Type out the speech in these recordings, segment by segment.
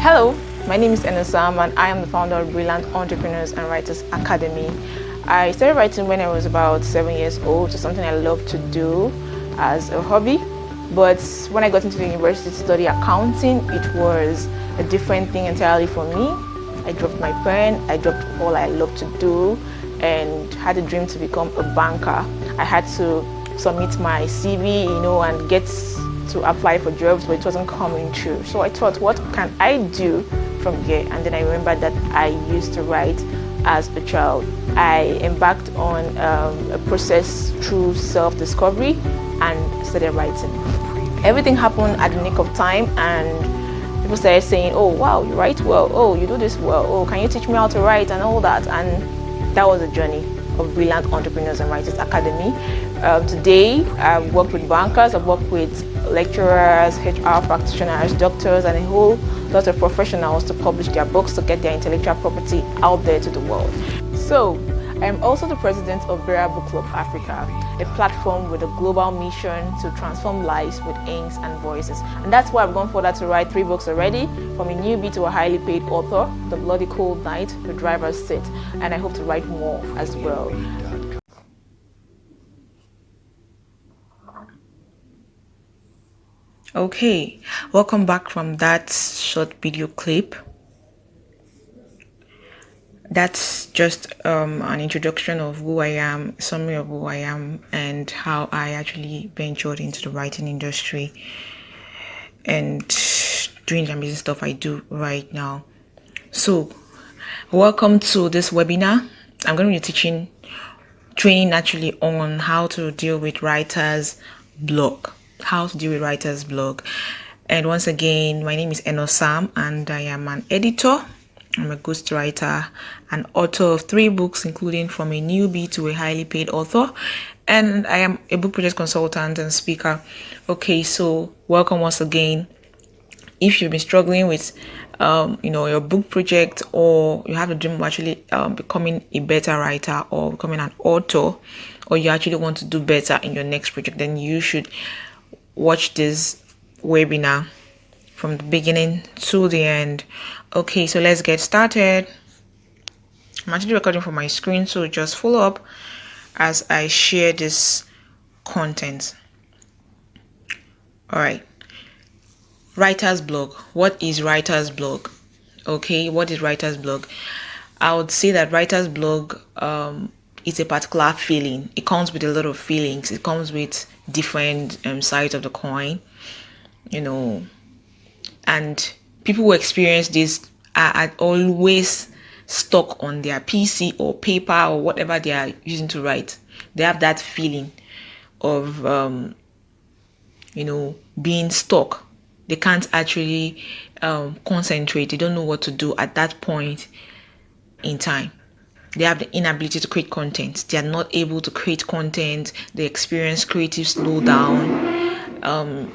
Hello, my name is Eno Sam and I am the founder of Brilliant Entrepreneurs and Writers Academy. I started writing when I was about 7 years old. It's something I love to do as a hobby. But when I got into the university to study accounting, it was a different thing entirely for me. I dropped my pen, I dropped all I love to do and had a dream to become a banker. I had to submit my CV, and get to apply for jobs, but it wasn't coming true. So I thought, what can I do from here? And then I remembered that I used to write as a child. I embarked on a process through self-discovery and started writing. Everything happened at the nick of time, and people started saying, oh wow, you write well, oh you do this well, oh can you teach me how to write and all that. And that was a journey of Brilliant Entrepreneurs and Writers Academy. Today I've worked with bankers, I've worked with lecturers, HR practitioners, doctors, and a whole lot of professionals to publish their books to get their intellectual property out there to the world. So I am also the president of WORITAL Book Club Africa, a platform with a global mission to transform lives with inks and voices. And that's why I've gone further to write 3 books already, from a newbie to a highly paid author, The Bloody Cold Night, The Driver's Seat, and I hope to write more as well. Okay, welcome back from that short video clip. That's just an introduction of who I am, summary of who I am, and how I actually ventured into the writing industry and doing the amazing stuff I do right now. So, welcome to this webinar. I'm going to be training actually on how to deal with writer's block. And once again, my name is Eno Sam and I am an editor. I'm a ghostwriter, an author of 3 books, including From a Newbie to a Highly Paid Author, and I am a book project consultant and speaker. Okay, so welcome once again. If you've been struggling with your book project, or you have a dream of actually becoming a better writer or becoming an author, or you actually want to do better in your next project, then you should watch this webinar from the beginning to the end. Okay, so let's get started. I'm actually recording from my screen, so just follow up as I share this content. All right. Writer's blog. What is writer's blog? Okay, what is writer's blog? I would say that writer's blog is a particular feeling. It comes with a lot of feelings. It comes with different sides of the coin, and people who experience this are always stuck on their PC or paper or whatever they are using to write. They have that feeling of being stuck. They can't actually concentrate. They don't know what to do at that point in time. They have the inability to create content. They are not able to create content. They experience creative slowdown.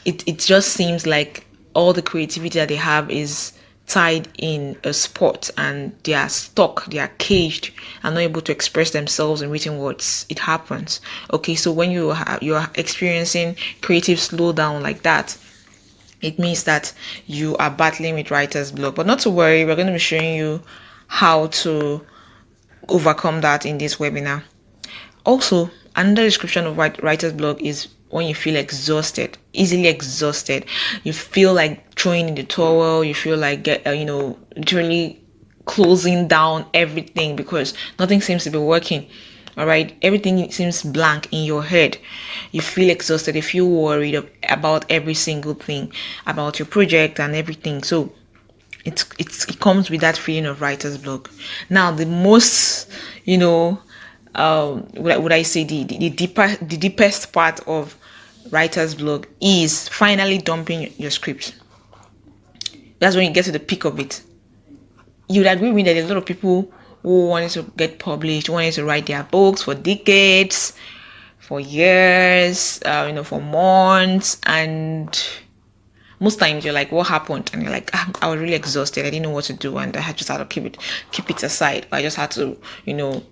It just seems like all the creativity that they have is tied in a spot, and they are stuck, they are caged, and not able to express themselves in written words. It happens. Okay, so when you are experiencing creative slowdown like that, it means that you are battling with writer's block. But not to worry, we're going to be showing you how to overcome that in this webinar. Also, another description of writer's block is when you feel exhausted, easily exhausted. You feel like throwing in the towel. You feel like literally closing down everything because nothing seems to be working. All right, everything seems blank in your head. You feel exhausted. You feel worried about every single thing about your project and everything. So it comes with that feeling of writer's block. Now, the most would I say the deepest part of writer's block is finally dumping your script. That's when you get to the peak of it. You would agree with me that a lot of people who wanted to get published, wanted to write their books for decades, for years, for months, and most times you're like, what happened? And you're like, I was really exhausted. I didn't know what to do, and I just had to keep it aside. I just had to,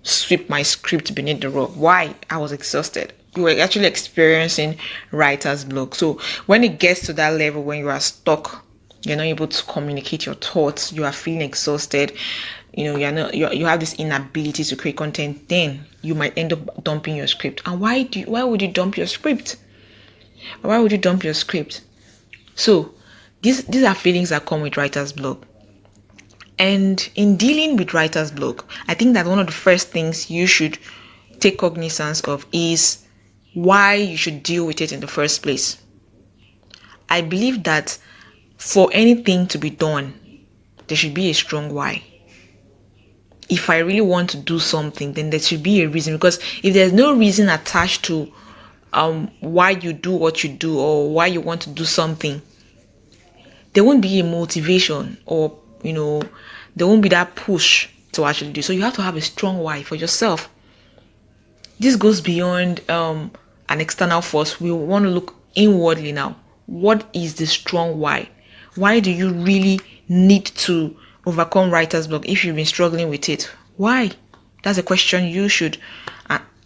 sweep my script beneath the rug. Why? I was exhausted. You were actually experiencing writer's block. So when it gets to that level, when you are stuck you're not able to communicate your thoughts, you are feeling exhausted, you have this inability to create content, then you might end up dumping your script. And why would you dump your script? Why would you dump your script? So these are feelings that come with writer's block. And in dealing with writer's block, I think that one of the first things you should take cognizance of is why you should deal with it in the first place. I believe that for anything to be done, there should be a strong why. If I really want to do something, then there should be a reason, because if there's no reason attached to why you do what you do or why you want to do something, there won't be a motivation, or there won't be that push to actually do. So you have to have a strong why for yourself. This goes beyond an external force. We want to look inwardly now. What is the strong why? Why do you really need to overcome writer's block if you've been struggling with it? Why? That's a question you should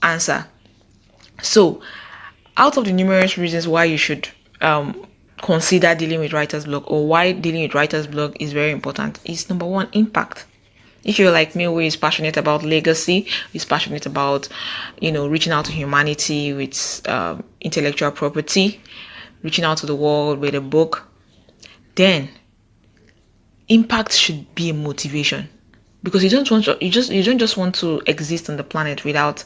answer. So, out of the numerous reasons why you should consider dealing with writer's block, or why dealing with writer's block is very important, is number one, impact. If you're like me, who is passionate about legacy, is passionate about reaching out to humanity with intellectual property, reaching out to the world with a book, then impact should be a motivation, because you don't just want to exist on the planet without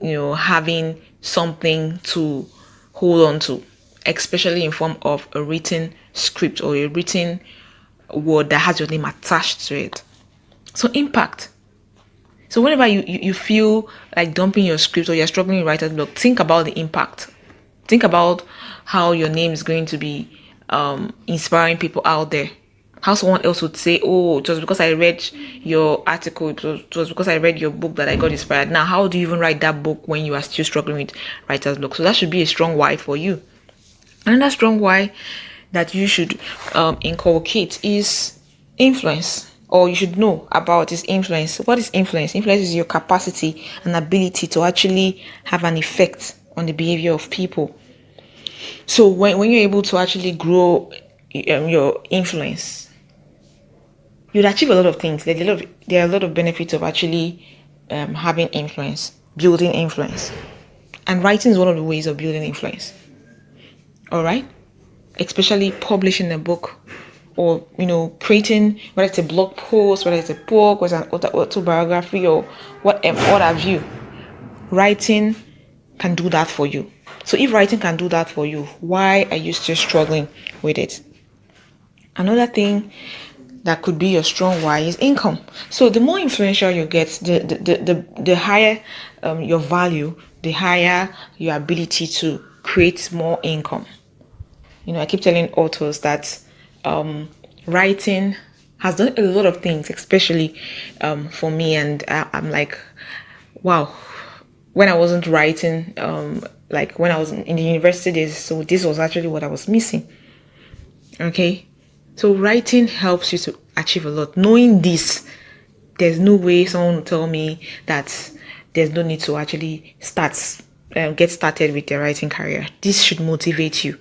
having something to hold on to, especially in form of a written script or a written word that has your name attached to it. So impact. So whenever you feel like dumping your script or you're struggling with writer's block, think about the impact. Think about how your name is going to be inspiring people out there. How someone else would say, oh, just because I read your article, it was because I read your book that I got inspired. Now, how do you even write that book when you are still struggling with writer's block? So that should be a strong why for you. Another strong why that you should inculcate is influence, or you should know about is influence. What is influence? Influence is your capacity and ability to actually have an effect on the behavior of people. So when you're able to actually grow your influence, you'd achieve a lot of things. There are a lot of benefits of actually having influence, building influence. And writing is one of the ways of building influence. All right? Especially publishing a book, or, creating, whether it's a blog post, whether it's a book, whether it's an autobiography, or what have you. Writing can do that for you. So if writing can do that for you, why are you still struggling with it? Another thing that could be your strong why is income. So the more influential you get, the higher your value, the higher your ability to create more income. I keep telling authors that writing has done a lot of things, especially for me. And I'm like, wow, when I wasn't writing, like when I was in the university days, so this was actually what I was missing. Okay. So writing helps you to achieve a lot. Knowing this, there's no way someone will tell me that there's no need to actually get started with their writing career. This should motivate you.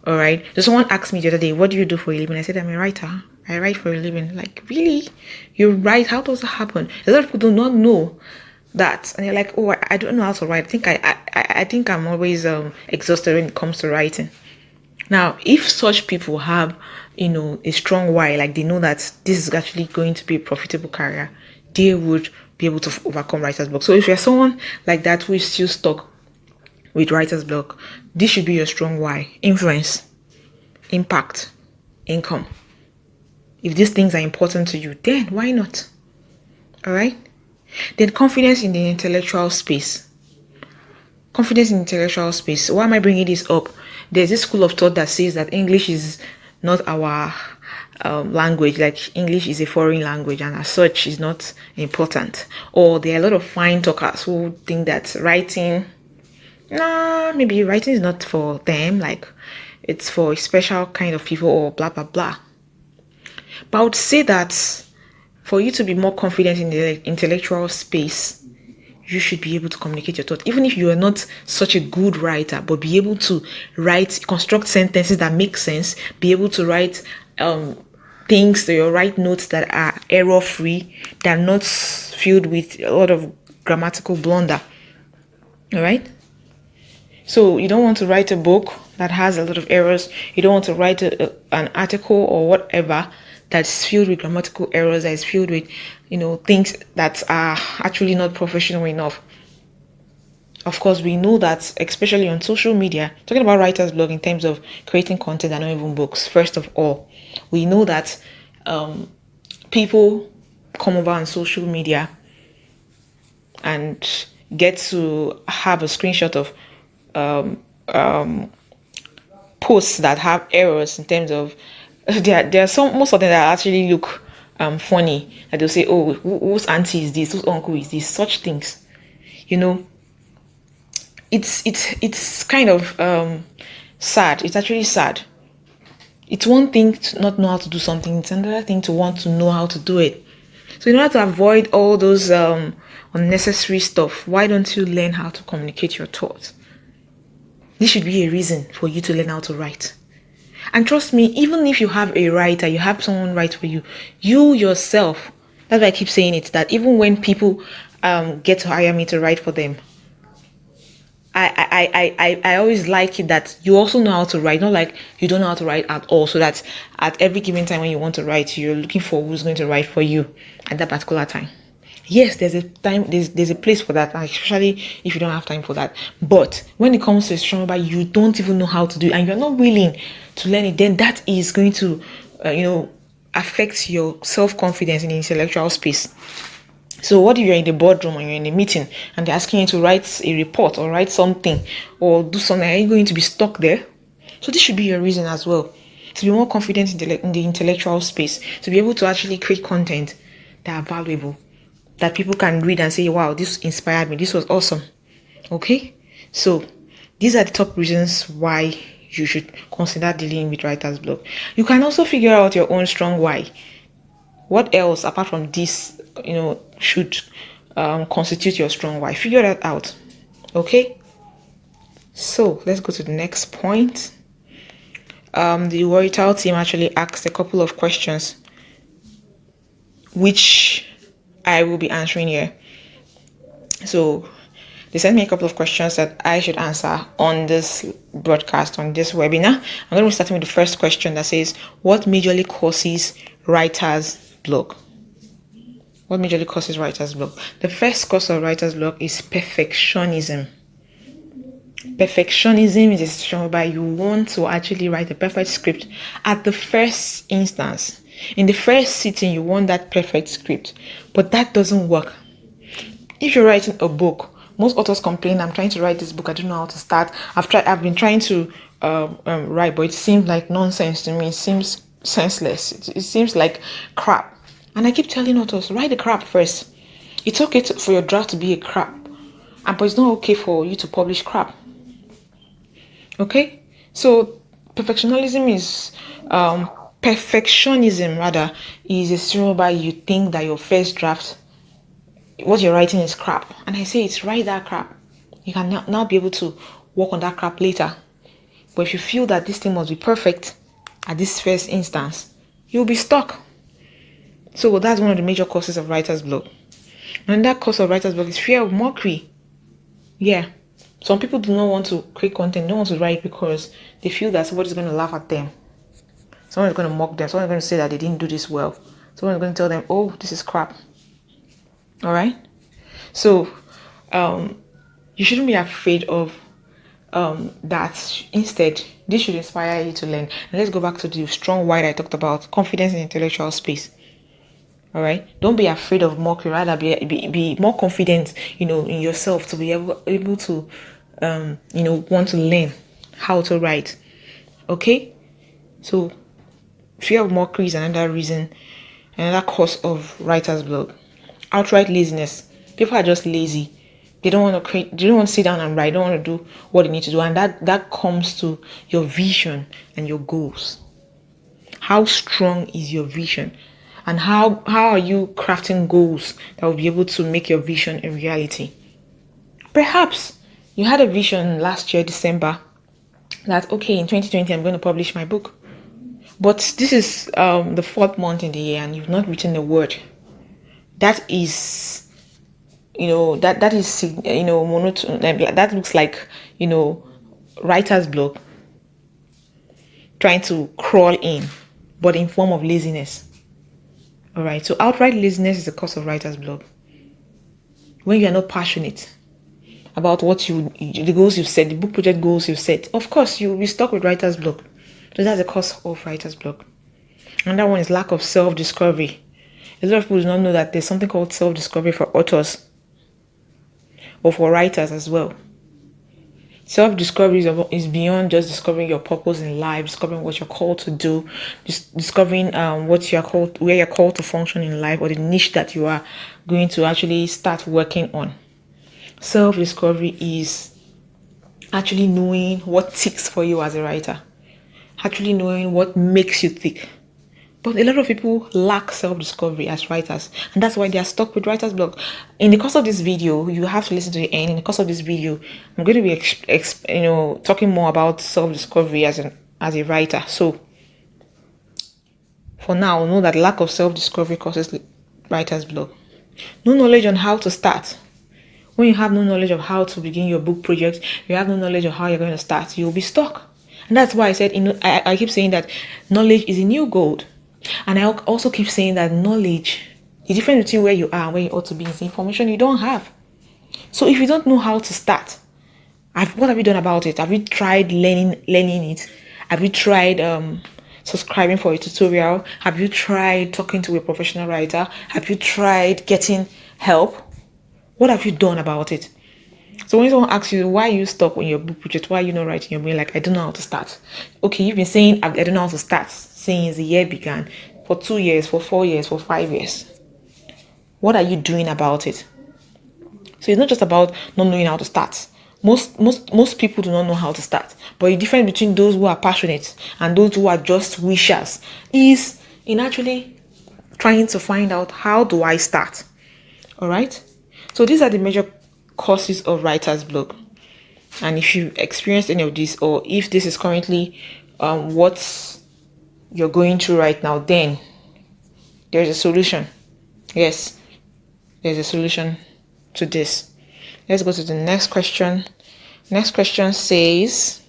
All right. So someone asked me the other day, what do you do for a living? I said, I'm a writer. I write for a living. Like, really? You write? How does that happen? A lot of people do not know that. And they're like, oh, I don't know how to write. I think I'm always exhausted when it comes to writing. Now, if such people have, a strong why, like they know that this is actually going to be a profitable career, they would be able to overcome writer's block. So if you're someone like that who is still stuck with writer's block, this should be your strong why. Influence, impact, income. If these things are important to you, then why not? All right? Then confidence in the intellectual space. Why am I bringing this up? There's this school of thought that says that English is not our language, like English is a foreign language and as such is not important. Or there are a lot of fine talkers who think that maybe writing is not for them, like it's for a special kind of people, or blah blah blah. But I would say that for you to be more confident in the intellectual space, you should be able to communicate your thought. Even if you are not such a good writer, but be able to write, construct sentences that make sense, be able to write things, or write notes that are error-free, that are not filled with a lot of grammatical blunder. All right? So you don't want to write a book that has a lot of errors. You don't want to write an article or whatever that's filled with grammatical errors, that is filled with, things that are actually not professional enough. Of course, we know that, especially on social media, talking about writer's blog in terms of creating content and not even books, first of all, we know that people come over on social media and get to have a screenshot of posts that have errors in terms of there are some, most of them that actually look funny, and they'll say, oh, whose auntie is this, whose uncle is this, such things. It's kind of sad. It's actually sad. It's one thing to not know how to do something, it's another thing to want to know how to do it. So in order to avoid all those unnecessary stuff, why don't you learn how to communicate your thoughts? This should be a reason for you to learn how to write. And trust me, even if you have a writer, you have someone write for you, you yourself, that's why I keep saying it, that even when people get to hire me to write for them, I always like it that you also know how to write, not like you don't know how to write at all, so that at every given time when you want to write, you're looking for who's going to write for you at that particular time. Yes, there's a time, there's a place for that, especially if you don't have time for that. But when it comes to a strong writing, you don't even know how to do it, and you're not willing to learn it, then that is going to, affect your self-confidence in the intellectual space. So what if you're in the boardroom or you're in a meeting and they're asking you to write a report or write something or do something? Are you going to be stuck there? So this should be your reason as well, to be more confident in the intellectual space, to be able to actually create content that are valuable, that people can read and say, wow, this inspired me, this was awesome. Okay? So these are the top reasons why you should consider dealing with writer's block. You can also figure out your own strong why. What else apart from this, should constitute your strong why? Figure that out. Okay? So let's go to the next point. The WORITAL team actually asked a couple of questions, which I will be answering here. So they sent me a couple of questions that I should answer on this broadcast, on this webinar. I'm going to be starting with the first question that says, what majorly causes writer's block? What majorly causes writer's block? The first cause of writer's block is perfectionism. Perfectionism is a situation whereby you want to actually write a perfect script at the first instance. In the first sitting, you want that perfect script, but that doesn't work. If you're writing a book, most authors complain, I'm trying to write this book, I don't know how to start. I've been trying to write, but it seems like nonsense to me. It seems senseless. It seems like crap. And I keep telling authors, write the crap first. It's okay for your draft to be a crap, but it's not okay for you to publish crap. Okay? So perfectionism is a situation whereby you think that your first draft, what you're writing, is crap. And I say it's write that crap. You can now be able to work on that crap later. But if you feel that this thing must be perfect at this first instance, you'll be stuck. So that's one of the major causes of writer's block. And that cause of writer's block is fear of mockery. Yeah. Some people do not want to create content, don't want to write because they feel that somebody's going to laugh at them. Someone's going to mock them. Someone's going to say that they didn't do this well. Someone's going to tell them, oh, this is crap. All right? So, you shouldn't be afraid of that. Instead, this should inspire you to learn. And let's go back to the strong why I talked about, confidence in intellectual space. All right, don't be afraid of mockery. Rather, be more confident, in yourself, to be able to, want to learn how to write. Okay, so fear of mockery is another reason, another cause of writer's block. Outright laziness. People are just lazy. They don't want to create. They don't want to sit down and write. They don't want to do what they need to do, and that comes to your vision and your goals. How strong is your vision? And how are you crafting goals that will be able to make your vision a reality? Perhaps you had a vision last year, December, that, okay, in 2020, I'm going to publish my book. But this is the 4th month in the year and you've not written a word. That is, that is, monotone. That looks like, writer's block trying to crawl in, but in form of laziness. All right. So outright laziness is the cause of writer's block. When you are not passionate about the goals you've set, the book project goals you've set, of course you'll be stuck with writer's block. So that's the cause of writer's block. Another one is lack of self-discovery. A lot of people do not know that there's something called self-discovery for authors or for writers as well. Self-discovery is beyond just discovering your purpose in life, discovering what you're called to do, discovering where you're called to function in life, or the niche that you are going to actually start working on. Self-discovery is actually knowing what ticks for you as a writer, actually knowing what makes you tick. But a lot of people lack self-discovery as writers, and that's why they are stuck with writer's block. In the course of this video, you have to listen to the end. In the course of this video, I'm going to be talking more about self-discovery as a writer. So for now, know that lack of self-discovery causes writer's block. No knowledge on how to start. When you have no knowledge of how to begin your book project, you have no knowledge of how you're going to start, you'll be stuck. And that's why I said, I keep saying that knowledge is a new gold. And I also keep saying that knowledge, the difference between where you are and where you ought to be, is the information you don't have. So if you don't know how to start, what have you done about it? Have you tried learning it? Have you tried subscribing for a tutorial? Have you tried talking to a professional writer? Have you tried getting help? What have you done about it? So when someone asks you, why are you stuck on your book project? Why are you not writing your brain? Like, I don't know how to start. Okay, you've been saying, I don't know how to start since the year began, for 2 years, for 4 years, for 5 years. What are you doing about it? So it's not just about not knowing how to start. Most people do not know how to start. But the difference between those who are passionate and those who are just wishers is in actually trying to find out, how do I start? All right? So these are the major causes of writer's block. And if you experienced any of this, or if this is currently what you're going through right now, then there's a solution. Yes, there's a solution to this. Let's go to the next question. Next question says,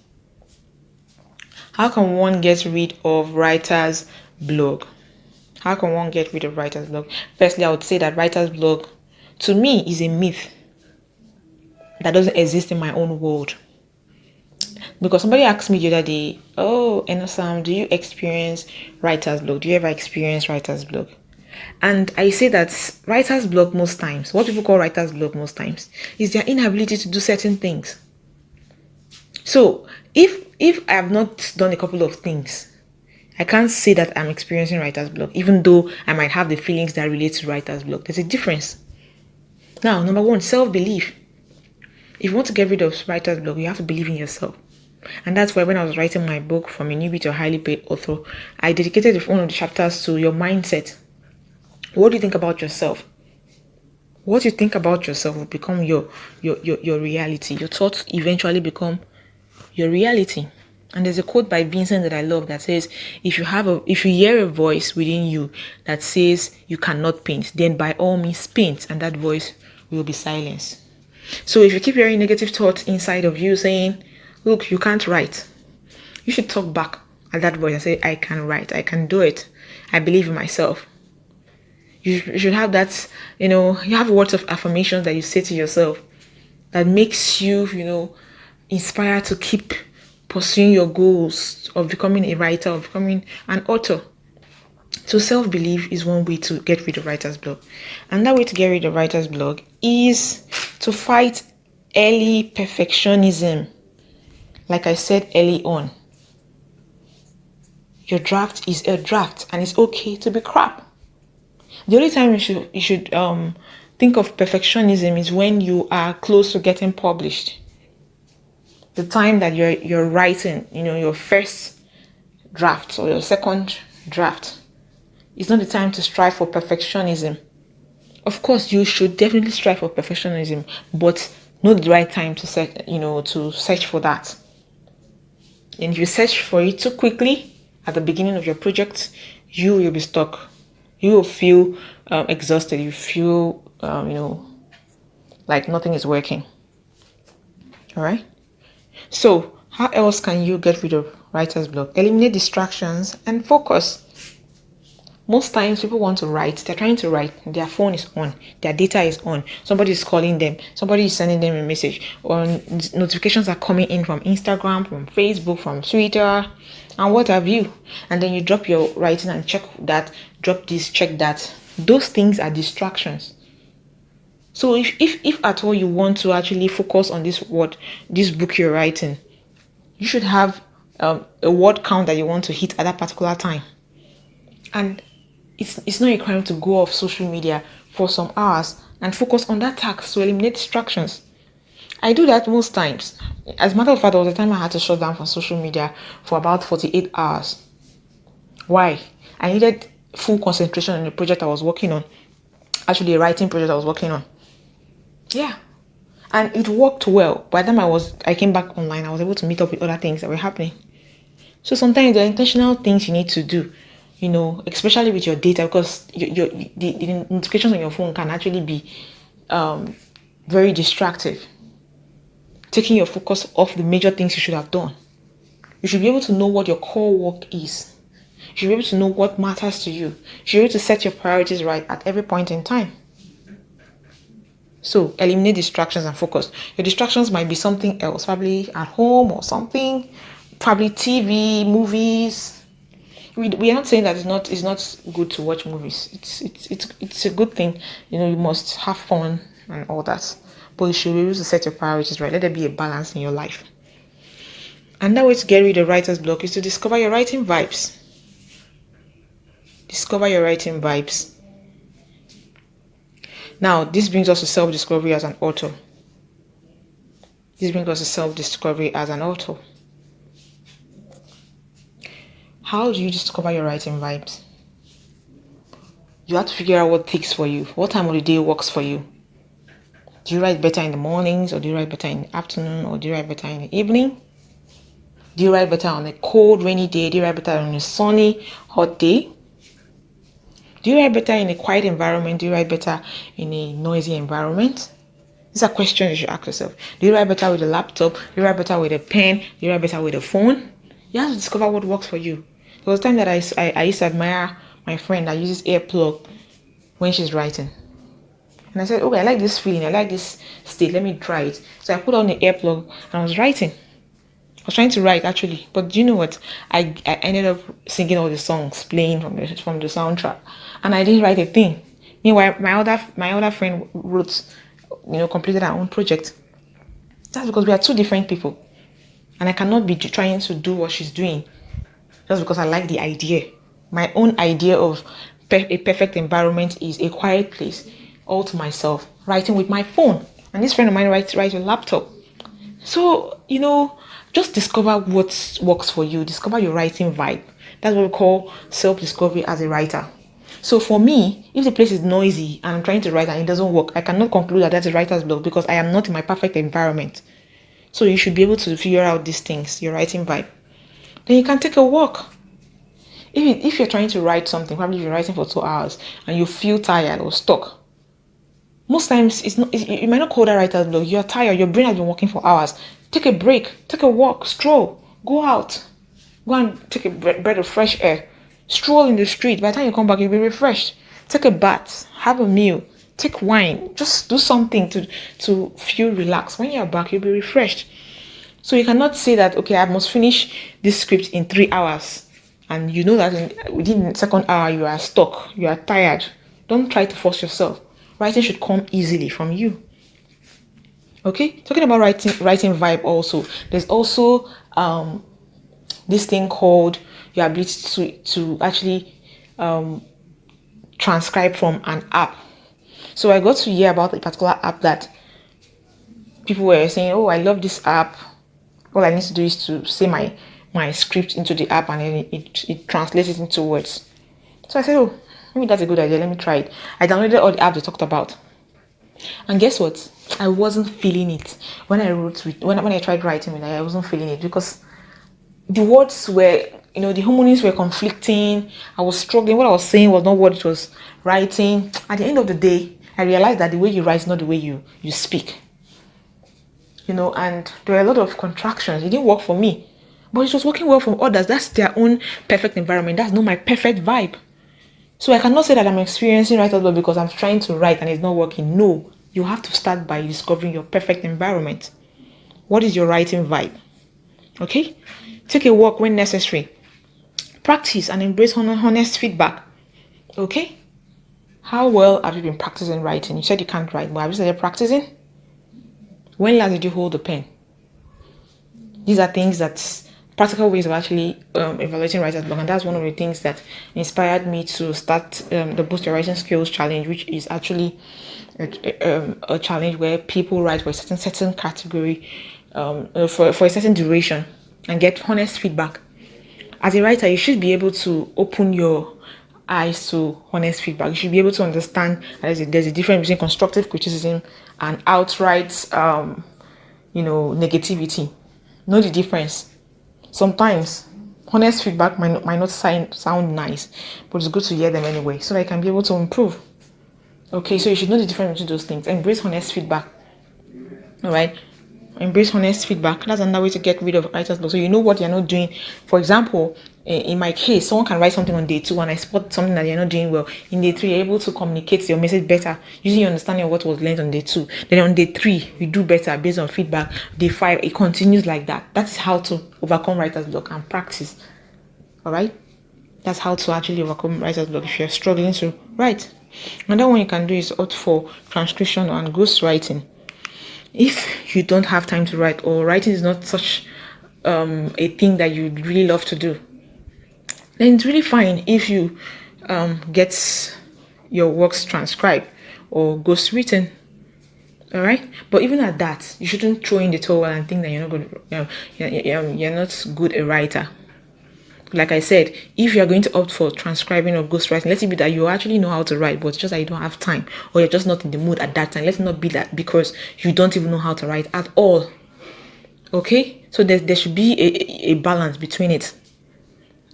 how can one get rid of writer's block? How can one get rid of writer's block? Firstly, I would say that writer's block, to me, is a myth that doesn't exist in my own world. Because somebody asked me the other day, oh, Eno Sam, do you experience writer's block? Do you ever experience writer's block? And I say that writer's block most times, what people call writer's block most times, is their inability to do certain things. So if I have not done a couple of things, I can't say that I'm experiencing writer's block, even though I might have the feelings that relate to writer's block. There's a difference. Now, number one, self-belief. If you want to get rid of writer's block, you have to believe in yourself. And that's why when I was writing my book, From a Newbie to a Highly Paid Author, I dedicated one of the chapters to your mindset. What do you think about yourself? What you think about yourself will become your reality. Your thoughts eventually become your reality. And there's a quote by Vincent that I love that says, if you hear a voice within you that says you cannot paint, then by all means paint, and that voice will be silenced. So if you keep hearing negative thoughts inside of you saying, look, you can't write, you should talk back at that voice and say, I can write, I can do it, I believe in myself. You should have that, you have words of affirmation that you say to yourself that makes you, inspired to keep pursuing your goals of becoming a writer, of becoming an author. So self-belief is one way to get rid of writer's block. And that way to get rid of writer's block is to fight early perfectionism. Like I said early on, your draft is a draft and it's okay to be crap. The only time you should think of perfectionism is when you are close to getting published. The time that you're writing, your first draft or your second draft, it's not the time to strive for perfectionism. Of course, you should definitely strive for perfectionism, but Know the right time to search for that. And if you search for it too quickly at the beginning of your project, you will be stuck. You will feel exhausted. You feel like nothing is working. All right. So how else can you get rid of writer's block? Eliminate distractions and focus. Most times people want to write, they're trying to write, their phone is on, their data is on, somebody is calling them, somebody is sending them a message, or notifications are coming in from Instagram, from Facebook, from Twitter, and what have you. And then you drop your writing and check that, drop this, check that. Those things are distractions. So if at all you want to actually focus on this book you're writing, you should have a word count that you want to hit at that particular time. And it's not a crime to go off social media for some hours and focus on that task to eliminate distractions. I do that most times. As a matter of fact, there was a time I had to shut down from social media for about 48 hours. Why? I needed full concentration on the project I was working on. Actually, a writing project I was working on. Yeah. And it worked well. By the time I came back online, I was able to meet up with other things that were happening. So sometimes there are intentional things you need to do, especially with your data, because the notifications on your phone can actually be very distractive, taking your focus off the major things you should have done. You should be able to know what your core work is. You should be able to know what matters to you. You should be able to set your priorities right at every point in time. So eliminate distractions and focus. Your distractions might be something else, probably at home or something, probably TV, movies. We are not saying that it's not good to watch movies. It's a good thing. You must have fun and all that. But you should be able to set your priorities right. Let there be a balance in your life. Another way to get rid of writer's block is to discover your writing vibes. Discover your writing vibes. Now, this brings us to self-discovery as an author. How do you discover your writing vibes? You have to figure out what ticks for you. What time of the day works for you? Do you write better in the mornings, or do you write better in the afternoon, or do you write better in the evening? Do you write better on a cold, rainy day? Do you write better on a sunny, hot day? Do you write better in a quiet environment? Do you write better in a noisy environment? These are questions you should ask yourself. Do you write better with a laptop? Do you write better with a pen? Do you write better with a phone? You have to discover what works for you. There was a time that I used to admire my friend that uses earplug when she's writing. And I said, okay, I like this feeling. I like this state. Let me try it. So I put on the earplug and I was writing. I was trying to write actually, but do you know what? I ended up singing all the songs playing from the soundtrack, and I didn't write a thing. Meanwhile, my other friend wrote, completed her own project. That's because we are two different people, and I cannot be trying to do what she's doing just because I like the idea. My own idea of a perfect environment is a quiet place, all to myself, writing with my phone, and this friend of mine writes a laptop. So just discover what works for you. Discover your writing vibe. That's what we call self-discovery as a writer. So for me, if the place is noisy and I'm trying to write and it doesn't work, I cannot conclude that that's a writer's block because I am not in my perfect environment. So you should be able to figure out these things, your writing vibe. Then you can take a walk. If you're trying to write something, probably you're writing for 2 hours and you feel tired or stuck, most times you might not call that writer's block. You're tired, your brain has been working for hours. Take a break, take a walk, stroll, go out, go and take a breath of fresh air, stroll in the street. By the time you come back, you'll be refreshed. Take a bath, have a meal, take wine, just do something to feel relaxed. When you're back, you'll be refreshed. So you cannot say that, okay, I must finish this script in 3 hours. And you know that within the second hour, you are stuck, you are tired. Don't try to force yourself. Writing should come easily from you. Okay, talking about writing vibe also, there's also this thing called your ability to actually transcribe from an app. So I got to hear about a particular app that people were saying, oh, I love this app. All I need to do is to say my script into the app and then it translates it into words. So I said, oh, maybe that's a good idea. Let me try it. I downloaded all the apps they talked about. And guess what? I wasn't feeling it when I wrote with when I tried writing with I wasn't feeling it because the words were, the homonyms were conflicting. I was struggling. What I was saying was not what it was writing. At the end of the day, I realized that the way you write is not the way you speak. And there were a lot of contractions. It didn't work for me, but it was working well for others. That's their own perfect environment. That's not my perfect vibe. So I cannot say that I'm experiencing writer's block because I'm trying to write and it's not working. No, you have to start by discovering your perfect environment. What is your writing vibe? Okay? Take a walk when necessary. Practice and embrace honest feedback. Okay? How well have you been practicing writing? You said you can't write, but have you started practicing? When last did you hold a pen? These are things that practical ways of actually evaluating writer's block, and that's one of the things that inspired me to start the Boost Your Writing Skills Challenge, which is actually a challenge where people write for a certain category for a certain duration and get honest feedback. As a writer, you should be able to open your eyes to honest feedback. You should be able to understand that there's a difference between constructive criticism and outright negativity. Know the difference. Sometimes honest feedback might not sound nice, but it's good to hear them anyway so that you can be able to improve. Okay, so you should know the difference between those things. Embrace honest feedback. All right, embrace honest feedback. That's another way to get rid of writer's block. So you know what you're not doing. For example, in my case, someone can write something on day 2 and I spot something that you're not doing well. In day 3, you're able to communicate your message better using your understanding of what was learned on day 2. Then on day 3, you do better based on feedback. Day 5, it continues like that. That's how to overcome writer's block and practice. All right, that's how to actually overcome writer's block if you're struggling to write. Another one you can do is opt for transcription and ghostwriting. If you don't have time to write, or writing is not such a thing that you really love to do, then it's really fine if you get your works transcribed or ghostwritten. All right, but even at that, you shouldn't throw in the towel and think that you're not good. You're not good a writer. Like I said, if you're going to opt for transcribing or ghostwriting, let it be that you actually know how to write, but it's just that you don't have time, or you're just not in the mood at that time. Let it not be that because you don't even know how to write at all. Okay, so there should be a balance between it.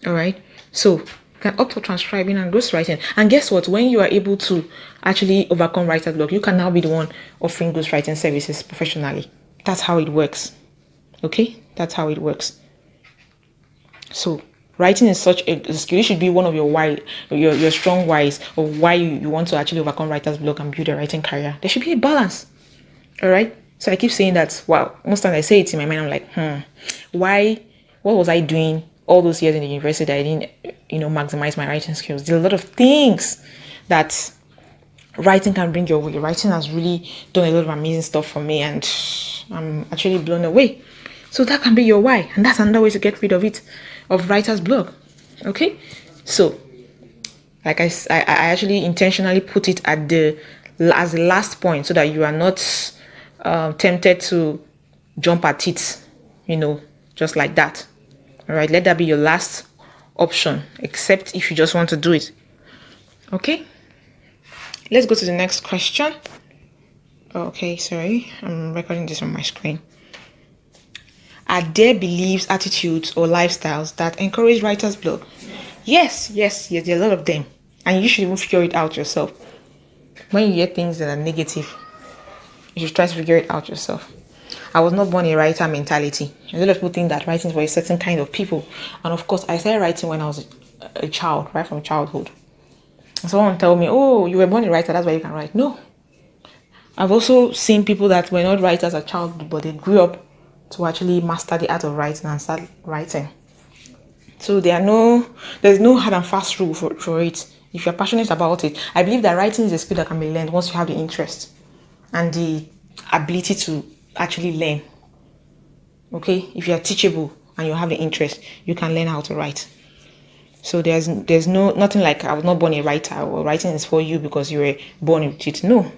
All right, so you can opt for transcribing and ghostwriting. And guess what? When you are able to actually overcome writer's block, you can now be the one offering ghostwriting services professionally. That's how it works. Okay, that's how it works. So writing is such a skill. It should be one of your strong whys of why you want to actually overcome writer's block and build a writing career. There should be a balance. All right. So I keep saying that. Wow. Most times I say it in my mind. I'm like, what was I doing all those years in the university that I didn't, maximize my writing skills? There are a lot of things that writing can bring your way. Writing has really done a lot of amazing stuff for me, and I'm actually blown away. So that can be your why, and that's another way to get rid of it, of writer's block. Okay, so like I actually intentionally put it as the last point so that you are not tempted to jump at it, just like that. All right, let that be your last option, except if you just want to do it. Okay, let's go to the next question. Okay, sorry, I'm recording this on my screen. Are there beliefs, attitudes, or lifestyles that encourage writer's block? Yes, there are a lot of them. And you should even figure it out yourself. When you hear things that are negative, you should try to figure it out yourself. I was not born a writer mentality. A lot of people think that writing is for a certain kind of people. And of course, I started writing when I was a child, right from childhood. And someone tell me, oh, you were born a writer, that's why you can write. No. I've also seen people that were not writers at childhood, but they grew up to actually master the art of writing and start writing. So there's no hard and fast rule for it. If you're passionate about it, I believe that writing is a skill that can be learned once you have the interest and the ability to actually learn. Okay, if you are teachable and you have the interest, you can learn how to write. So there's nothing like I was not born a writer or writing is for you because you were born with it. No.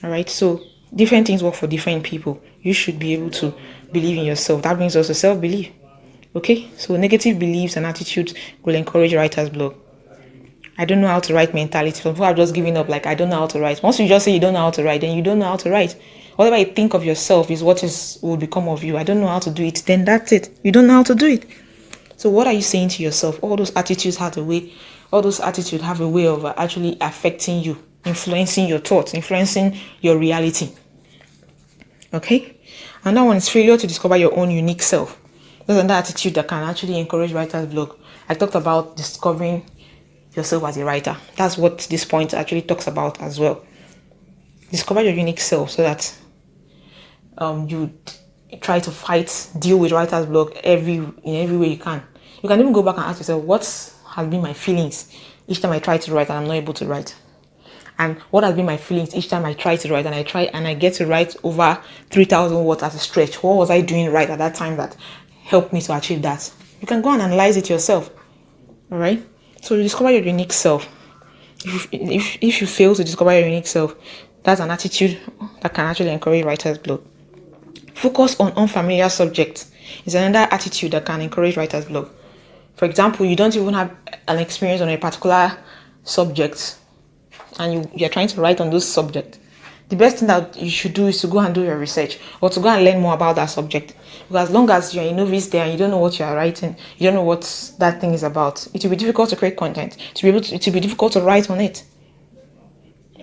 All right, so different things work for different people. You should be able to believe in yourself. That brings us to self-belief. Okay, so negative beliefs and attitudes will encourage writer's block. I don't know how to write mentality. Some people have just given up, like, I don't know how to write. Once you just say you don't know how to write, then you don't know how to write. Whatever you think of yourself is what will become of you. I don't know how to do it. Then that's it. You don't know how to do it. So what are you saying to yourself? All those attitudes have a way of actually affecting you, influencing your thoughts, influencing your reality. Okay? And that one is failure to discover your own unique self. There's another attitude that can actually encourage writer's block. I talked about discovering yourself as a writer. That's what this point actually talks about as well. Discover your unique self so that you try to deal with writer's block in every way you can. You can even go back and ask yourself, what has been my feelings each time I try to write and I'm not able to write? And what has been my feelings each time I try to write and I get to write over 3,000 words at a stretch? What was I doing right at that time that helped me to achieve that? You can go and analyze it yourself. All right? So you discover your unique self. If you fail to discover your unique self, that's an attitude that can actually encourage writer's block. Focus on unfamiliar subjects is another attitude that can encourage writer's block. For example, you don't even have an experience on a particular subject and you're trying to write on those subjects. The best thing that you should do is to go and do your research or to go and learn more about that subject. Because as long as you're a novice there and you don't know what you're writing, you don't know what that thing is about, it will be difficult to create content. It will be difficult to write on it.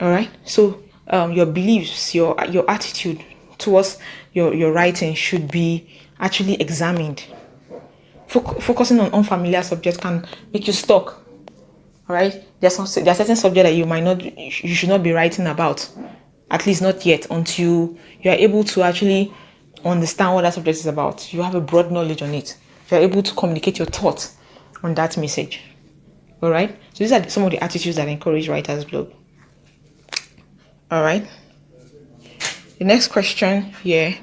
All right? So your beliefs, your attitude towards your writing should be actually examined. Focusing on unfamiliar subjects can make you stuck. All right? There are certain subjects that you should not be writing about. At least not yet, until you are able to actually understand what that subject is about. You have a broad knowledge on it. You are able to communicate your thoughts on that message. All right? So these are some of the attitudes that encourage writer's block. All right? The next question here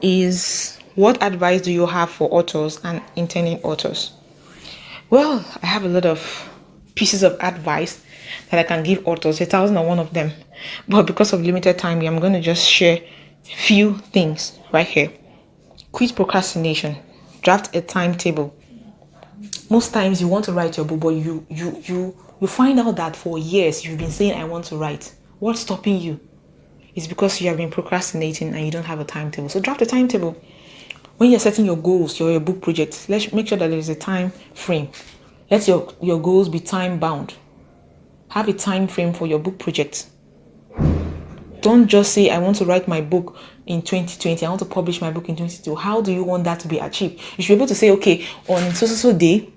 is, what advice do you have for authors and intending authors? Well, I have a lot of pieces of advice that I can give authors, 1,001 of them. But because of limited time, I'm going to just share a few things right here. Quit procrastination. Draft a timetable. Most times you want to write your book, but you find out that for years you've been saying, I want to write. What's stopping you? It's because you have been procrastinating and you don't have a timetable. So draft a timetable. When you're setting your goals, your book project, let's make sure that there is a time frame. Let your goals be time bound. Have a time frame for your book project. Don't just say, I want to write my book in 2020. I want to publish my book in 2022. How do you want that to be achieved? You should be able to say, okay, on so day,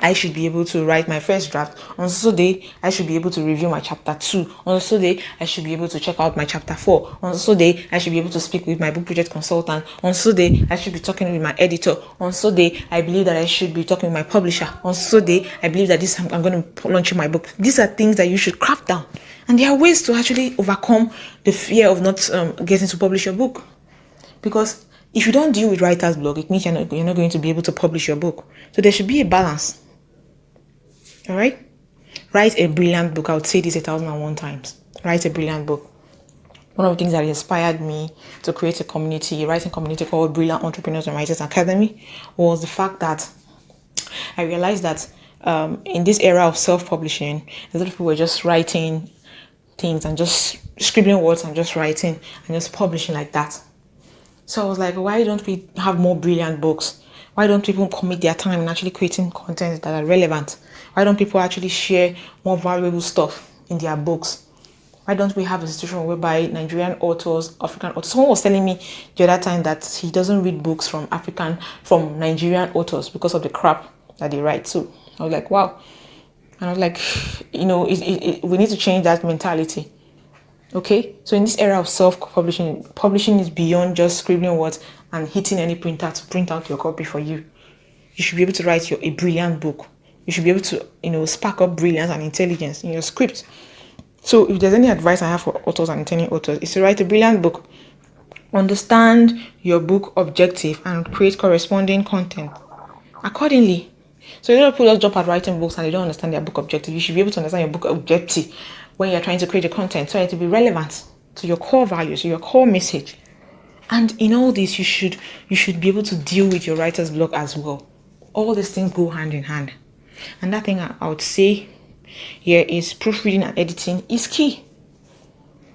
I should be able to write my first draft. On so day, I should be able to review my chapter 2. On so day, I should be able to check out my chapter 4. On so day, I should be able to speak with my book project consultant. On so day, I should be talking with my editor. On so day, I believe that I should be talking with my publisher. On so day, I believe that I'm going to launch my book. These are things that you should craft down. And there are ways to actually overcome the fear of not getting to publish your book. Because if you don't deal with writer's block, it means you're not going to be able to publish your book. So there should be a balance. All right? Write a brilliant book. I would say this 1,001 times. Write a brilliant book. One of the things that inspired me to create a writing community called Brilliant Entrepreneurs and Writers Academy was the fact that I realized that in this era of self-publishing, a lot of people were just writing things and just scribbling words and just writing and just publishing like that. So I was like, why don't we have more brilliant books? Why don't people commit their time in actually creating content that are relevant? Why don't people actually share more valuable stuff in their books? Why don't we have a situation whereby Nigerian authors, African authors? Someone was telling me the other time that he doesn't read books from Nigerian authors because of the crap that they write. So I was like, wow. And I was like, we need to change that mentality. Okay? So in this era of self-publishing, publishing is beyond just scribbling words and hitting any printer to print out your copy for you. You should be able to write a brilliant book. You should be able to, spark up brilliance and intelligence in your script. So if there's any advice I have for authors and intending authors, is to write a brilliant book. Understand your book objective and create corresponding content accordingly. So a lot of people just jump at writing books and they don't understand their book objective. You should be able to understand your book objective when you're trying to create the content, so it to be relevant to your core values, to your core message. And in all this, you should be able to deal with your writer's block as well. All these things go hand in hand. And that thing I would say here is proofreading and editing is key.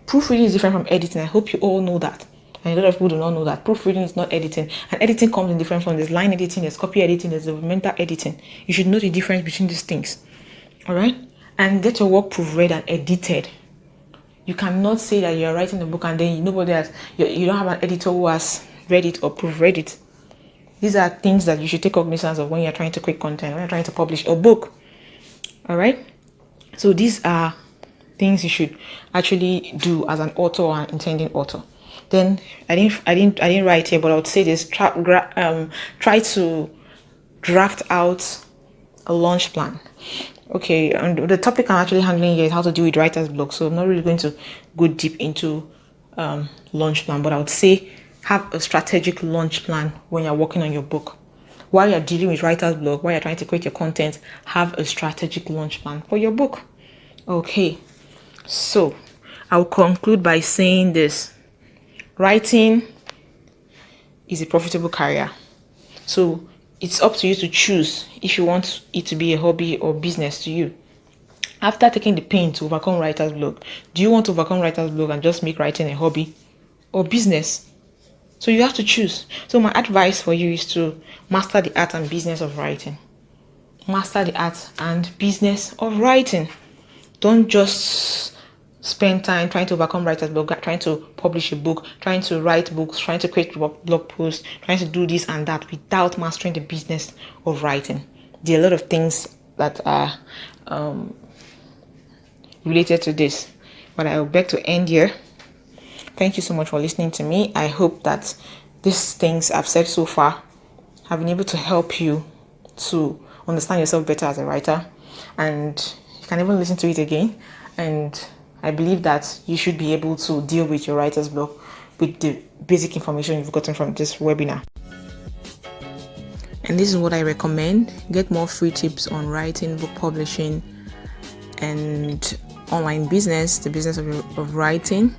Proofreading is different from editing. I hope you all know that. And a lot of people do not know that. Proofreading is not editing. And editing comes in different forms. There's line editing, there's copy editing, there's documental editing. You should know the difference between these things. Alright? And get your work proofread and edited. You cannot say that you're writing a book and then nobody has, you don't have an editor who has read it or proofread it. These are things that you should take cognizance of when you're trying to create content, when you're trying to publish a book. Alright? So these are things you should actually do as an author or an intending author. Then I didn't write here, but I would say this: try to draft out a launch plan. Okay, and the topic I'm actually handling here is how to deal with writer's block. So I'm not really going to go deep into launch plan, but I would say have a strategic launch plan when you're working on your book. While you're dealing with writer's block, while you're trying to create your content, have a strategic launch plan for your book. Okay, so I'll conclude by saying this: writing is a profitable career. So it's up to you to choose if you want it to be a hobby or business to you. After taking the pain to overcome writer's block, do you want to overcome writer's block and just make writing a hobby or business? So you have to choose. So my advice for you is to master the art and business of writing. Master the art and business of writing. Don't just spend time trying to overcome writer's block, trying to publish a book, trying to write books, trying to create blog posts, trying to do this and that without mastering the business of writing. There are a lot of things that are related to this, but I will beg to end here. Thank you so much for listening to me. I hope that these things I've said so far have been able to help you to understand yourself better as a writer, and you can even listen to it again. And I believe that you should be able to deal with your writer's block with the basic information you've gotten from this webinar. And this is what I recommend. Get more free tips on writing, book publishing, and online business, the business of writing,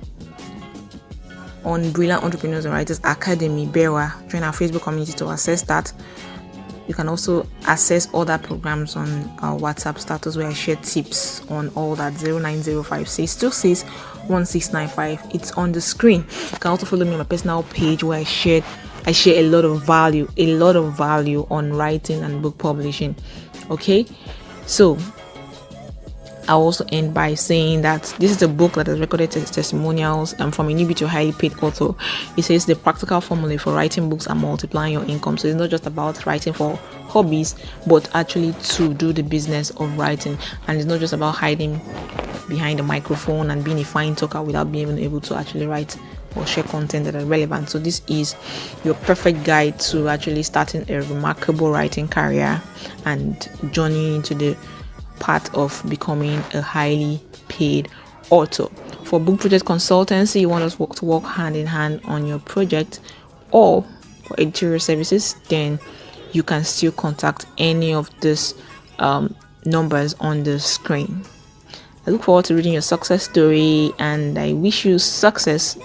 on Brilliant Entrepreneurs and Writers Academy, BEWA. Join our Facebook community to access that. You can also access other programs on our WhatsApp status where I share tips on all that. 09056261695. It's on the screen. You can also follow me on my personal page where I share a lot of value on writing and book publishing. Okay, so I'll also end by saying that this is a book that has recorded testimonials from a newbie to a highly paid author. It says the practical formula for writing books and multiplying your income. So it's not just about writing for hobbies, but actually to do the business of writing. And it's not just about hiding behind a microphone and being a fine talker without being able to actually write or share content that are relevant. So this is your perfect guide to actually starting a remarkable writing career and journeying into the part of becoming a highly paid author. For book project consultancy, you want us to work hand in hand on your project, or for editorial services, then you can still contact any of these numbers on the screen. I look forward to reading your success story, and I wish you success